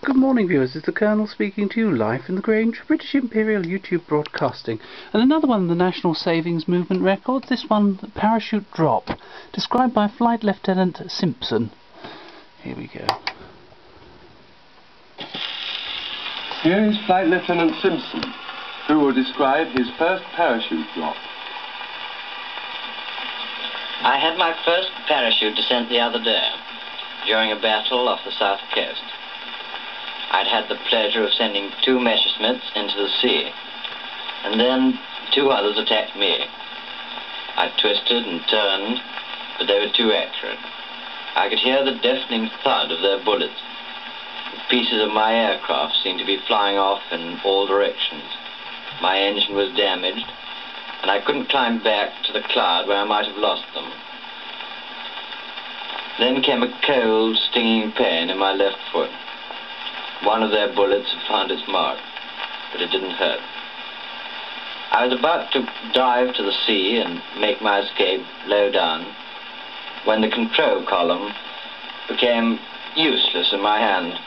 Good morning, viewers. It's the Colonel speaking to you live in the Grange, British Imperial YouTube Broadcasting. And another one of the National Savings Movement records, this one, the parachute drop, described by Flight Lieutenant Simpson. Here we go. Here is Flight Lieutenant Simpson, who will describe his first parachute drop. I had my first parachute descent the other day, during a battle off the south coast. I'd had the pleasure of sending 2 Messerschmitts into the sea, and then 2 others attacked me. I twisted and turned, but they were too accurate. I could hear the deafening thud of their bullets. The pieces of my aircraft seemed to be flying off in all directions. My engine was damaged, and I couldn't climb back to the cloud where I might have lost them. Then came a cold, stinging pain in my left foot. One of their bullets had found its mark, but it didn't hurt. I was about to dive to the sea and make my escape low down when the control column became useless in my hand.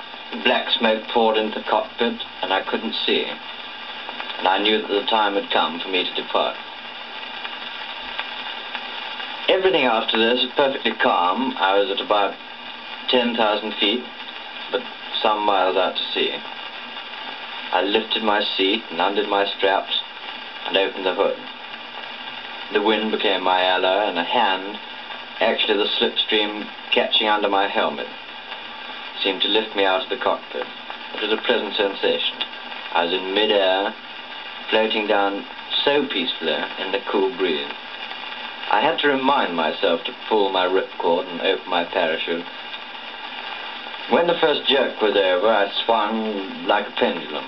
Black smoke poured into the cockpit, and I couldn't see. And I knew that the time had come for me to depart. Everything after this was perfectly calm. I was at about 10,000 feet, but some miles out to sea. I lifted my seat and undid my straps and opened the hood. The wind became my ally, and a hand, actually the slipstream catching under my helmet, seemed to lift me out of the cockpit. It was a pleasant sensation. I was in mid-air, floating down so peacefully in the cool breeze. I had to remind myself to pull my ripcord and open my parachute. When the first jerk was over, I swung like a pendulum.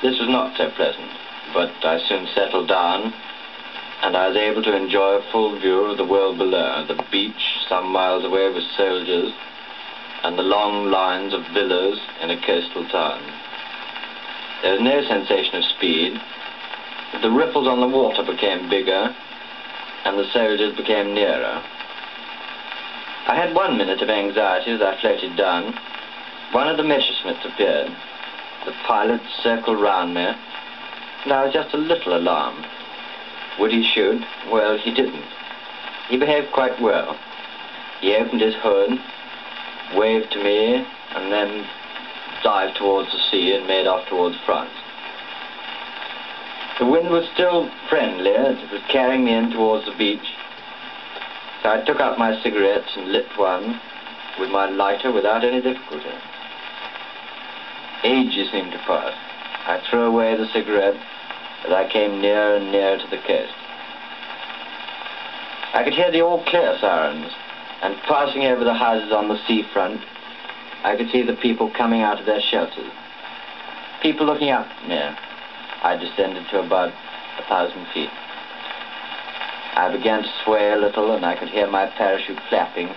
This was not so pleasant, but I soon settled down, and I was able to enjoy a full view of the world below, the beach some miles away with soldiers, and the long lines of villas in a coastal town. There was no sensation of speed, but the ripples on the water became bigger, and the soldiers became nearer. I had 1 minute of anxiety as I floated down. One of the Messerschmitts appeared. The pilot circled round me, and I was just a little alarmed. Would he shoot? Well, he didn't. He behaved quite well. He opened his hood, waved to me, and then dived towards the sea and made off towards France. The wind was still friendly as it was carrying me in towards the beach. So I took out my cigarettes and lit one with my lighter without any difficulty. Ages seemed to pass. I threw away the cigarette as I came nearer and nearer to the coast. I could hear the all-clear sirens, and passing over the houses on the seafront, I could see the people coming out of their shelters. People looking up at me. I descended to about 1,000 feet. I began to sway a little, and I could hear my parachute flapping,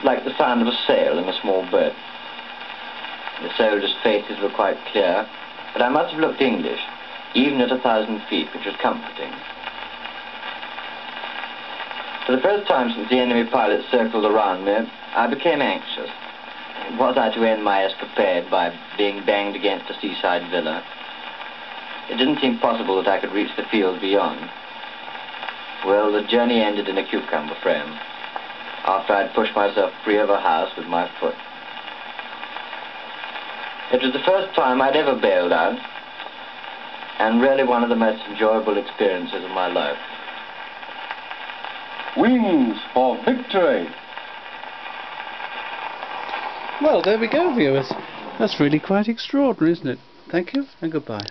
like the sound of a sail in a small boat. The soldiers' faces were quite clear, but I must have looked English, even at 1,000 feet, which was comforting. For the first time since the enemy pilots circled around me, I became anxious. Was I to end my escapade by being banged against a seaside villa? It didn't seem possible that I could reach the fields beyond. Well, the journey ended in a cucumber frame, after I'd pushed myself free of a house with my foot. It was the first time I'd ever bailed out, and really one of the most enjoyable experiences of my life. Wings for victory! Well, there we go, viewers. That's really quite extraordinary, isn't it? Thank you, and goodbye.